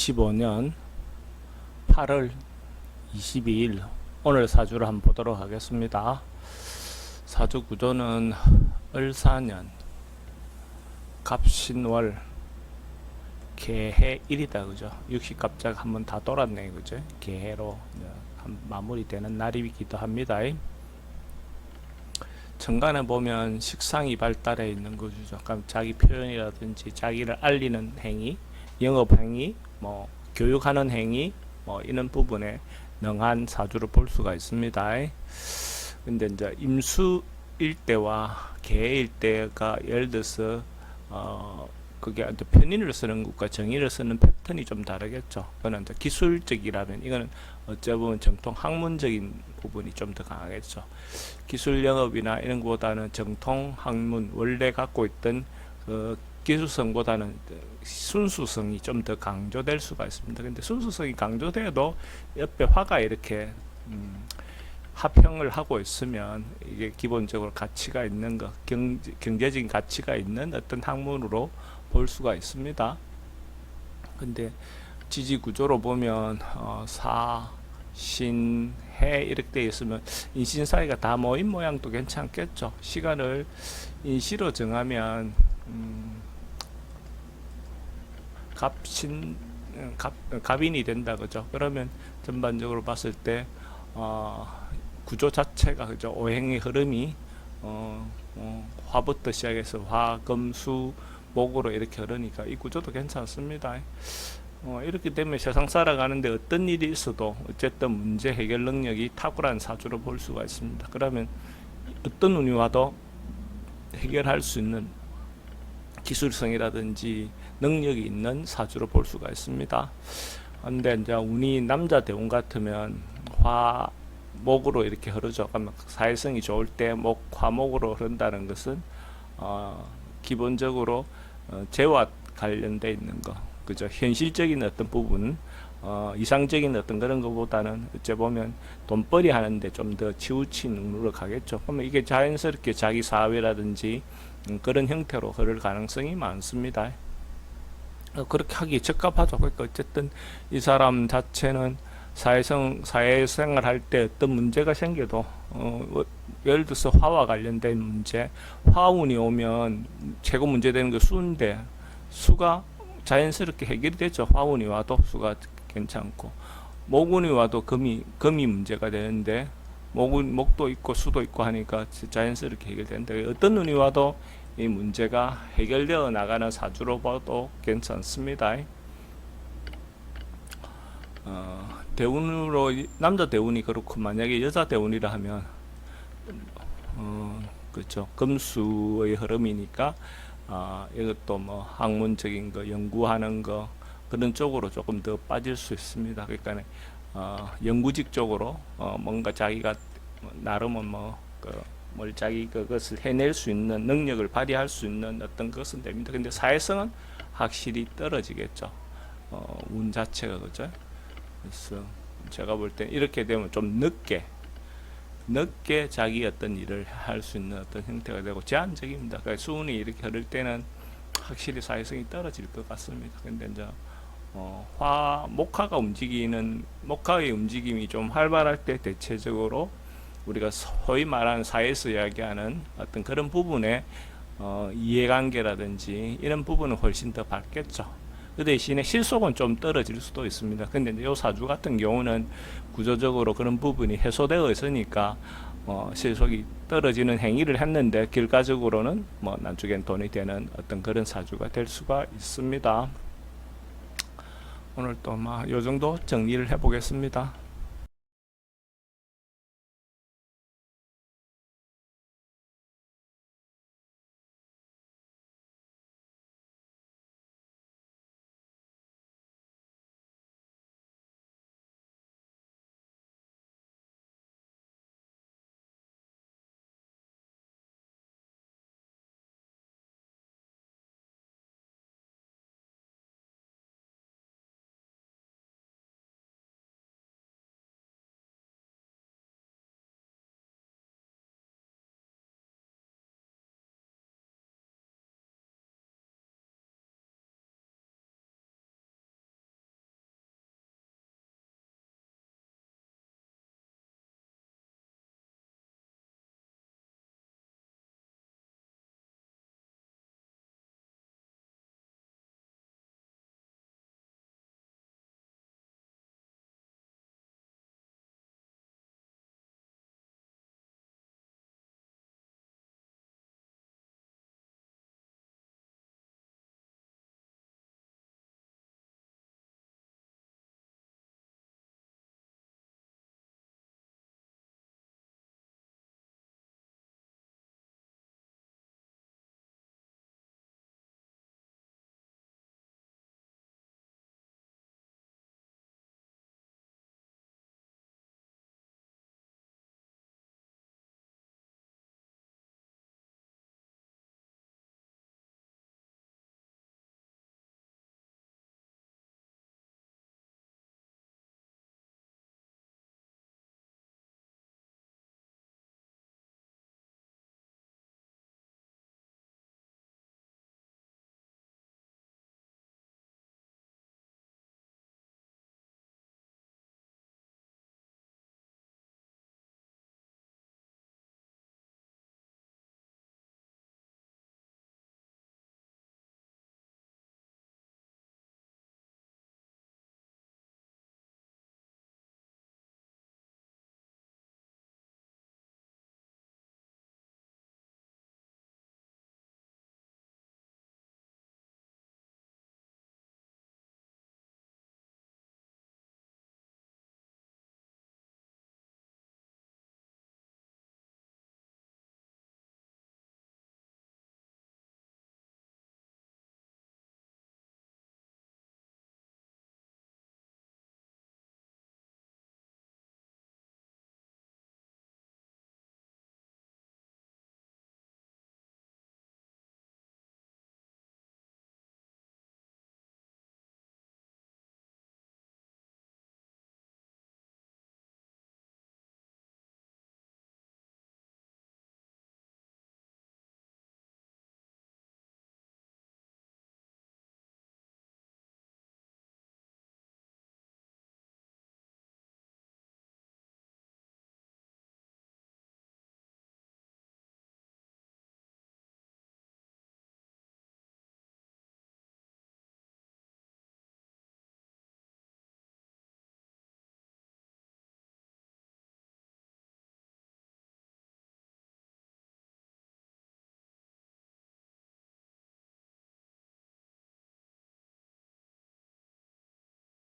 2025년 8월 22일 오늘 사주를 한번 보도록 하겠습니다. 사주 구조는 을사년 갑신월 개해일이다, 그죠? 60갑자가 한번 다 돌았네, 그죠? 개해로 마무리되는 날이기도 합니다. 정간에 보면 식상이 발달해 있는 거죠. 자기 표현이라든지 자기를 알리는 행위, 영업 행위, 뭐 교육하는 행위, 뭐 이런 부분에 능한 사주를 볼 수가 있습니다. 근데 이제 임수일 때와 개일 때가 예를 들어서 그게 편인을 쓰는 것과 정인을 쓰는 패턴이 좀 다르겠죠. 그거는 이제 기술적이라면 이거는 어찌 보면 정통 학문적인 부분이 좀 더 강하겠죠. 기술 영업이나 이런 것보다는 정통 학문 원래 갖고 있던 그 기술성보다는 순수성이 좀 더 강조될 수가 있습니다. 근데 순수성이 강조돼도 옆에 화가 이렇게 합형을 하고 있으면 이게 기본적으로 가치가 있는 것, 경제적인 가치가 있는 어떤 학문으로 볼 수가 있습니다. 근데 지지 구조로 보면 사, 신, 해 이렇게 되어 있으면 인신사이가 다 모인 모양도 괜찮겠죠. 시간을 인시로 정하면 갑인이 된다, 그죠? 그러면 전반적으로 봤을 때 구조 자체가, 그죠? 오행의 흐름이 화부터 시작해서 화, 금, 수, 목으로 이렇게 흐르니까 이 구조도 괜찮습니다. 이렇게 되면 세상 살아가는데 어떤 일이 있어도 어쨌든 문제 해결 능력이 탁월한 사주로 볼 수가 있습니다. 그러면 어떤 운이 와도 해결할 수 있는 기술성이라든지 능력이 있는 사주로 볼 수가 있습니다. 근데 이제 운이 남자 대운 같으면 화, 목으로 이렇게 흐르죠. 그러면 사회성이 좋을 때 화목으로 흐른다는 것은 기본적으로 재와 관련돼 있는 거, 그죠? 현실적인 어떤 부분, 이상적인 어떤 그런 것보다는 어째 보면 돈벌이 하는데 좀 더 치우친 능력으로 가겠죠. 그러면 이게 자연스럽게 자기 사회라든지 그런 형태로 흐를 가능성이 많습니다. 그렇게 하기 적합하죠. 그러니까 어쨌든 이 사람 자체는 사회생활 할 때 어떤 문제가 생겨도 예를 들어서 화와 관련된 문제, 화운이 오면 최고 문제되는 게 수인데 수가 자연스럽게 해결이 되죠. 화운이 와도 수가 괜찮고, 목운이 와도 금이 문제가 되는데 목도 있고 수도 있고 하니까 자연스럽게 해결되는데 어떤 운이 와도 이 문제가 해결되어 나가는 사주로 봐도 괜찮습니다. 대운으로 남자 대운이 그렇고 만약에 여자 대운이라 하면 그렇죠. 금수의 흐름이니까 이것도 뭐 학문적인 거 연구하는 거 그런 쪽으로 조금 더 빠질 수 있습니다. 그러니까 연구직 쪽으로 뭔가 자기가 나름은 뭘 자기 그것을 해낼 수 있는 능력을 발휘할 수 있는 어떤 것은 됩니다. 근데 사회성은 확실히 떨어지겠죠. 운 자체가, 그죠? 그래서 제가 볼 때 이렇게 되면 좀 늦게 자기 어떤 일을 할 수 있는 어떤 형태가 되고 제한적입니다. 그러니까 수운이 이렇게 흐를 때는 확실히 사회성이 떨어질 것 같습니다. 근데 이제 목화의 움직임이 좀 활발할 때 대체적으로 우리가 소위 말하는 사회에서 이야기하는 어떤 그런 부분에 이해관계라든지 이런 부분은 훨씬 더 밝겠죠. 그 대신에 실속은 좀 떨어질 수도 있습니다. 근데 이 사주 같은 경우는 구조적으로 그런 부분이 해소되어 있으니까 실속이 떨어지는 행위를 했는데 결과적으로는 나중엔 돈이 되는 어떤 그런 사주가 될 수가 있습니다. 오늘 또 요 정도 정리를 해 보겠습니다.